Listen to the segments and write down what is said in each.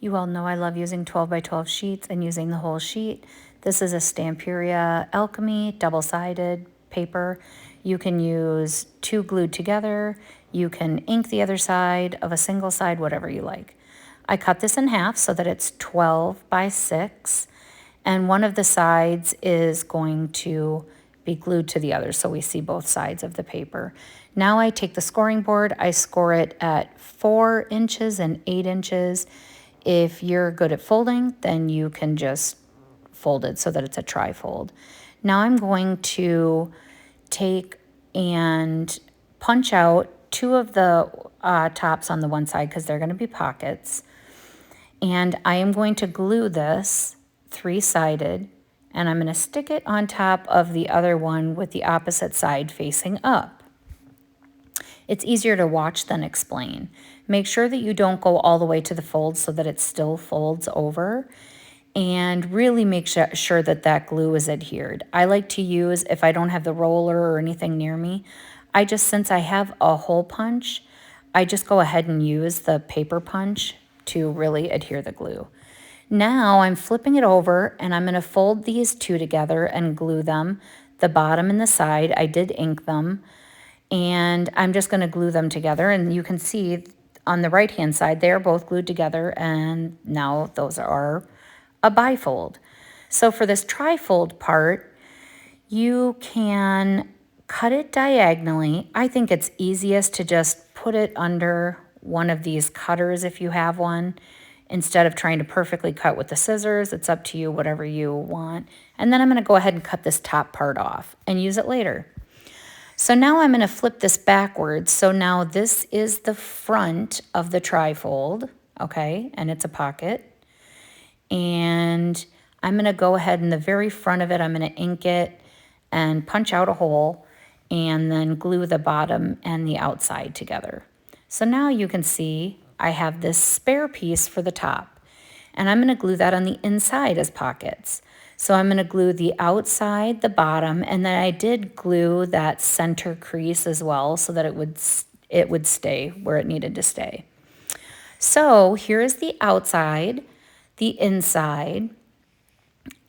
You all know I love using 12 by 12 sheets and using the whole sheet. This is a Stamperia Alchemy double-sided paper. You can use two glued together. You can ink the other side of a single side, whatever you like. I cut this in half so that it's 12 by 6, and one of the sides is going to be glued to the other so we see both sides of the paper. Now I take the scoring board, I score it at 4 inches and 8 inches. If you're good at folding, then you can just fold it so that it's a trifold. Now I'm going to take and punch out two of the tops on the one side because they're going to be pockets. And I am going to glue this three-sided, and I'm going to stick it on top of the other one with the opposite side facing up. It's easier to watch than explain. Make sure that you don't go all the way to the fold so that it still folds over, and really make sure that that glue is adhered. I like to use, if I don't have the roller or anything near me, since I have a hole punch, I just go ahead and use the paper punch to really adhere the glue. Now I'm flipping it over and I'm going to fold these two together and glue them. The bottom and the side, I did ink them, and I'm just going to glue them together. And you can see on the right hand side, they're both glued together, and now those are a bifold. So for this trifold part, you can cut it diagonally. I think it's easiest to just put it under one of these cutters if you have one, instead of trying to perfectly cut with the scissors. It's up to you, whatever you want. And then I'm going to go ahead and cut this top part off and use it later. So now I'm going to flip this backwards. So now this is the front of the trifold, okay? And it's a pocket. And I'm going to go ahead in the very front of it, I'm going to ink it and punch out a hole and then glue the bottom and the outside together. So now you can see I have this spare piece for the top, and I'm going to glue that on the inside as pockets. So I'm going to glue the outside, the bottom, and then I did glue that center crease as well so that it would stay where it needed to stay. So here is the outside, the inside,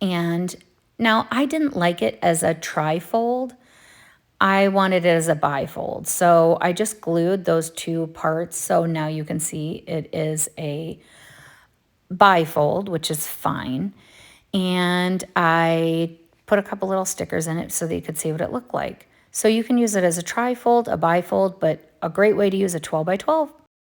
and now I didn't like it as a trifold. I wanted it as a bifold. So I just glued those two parts. So now you can see it is a bifold, which is fine. And I put a couple little stickers in it so that you could see what it looked like. So you can use it as a trifold, a bifold, but a great way to use a 12 by 12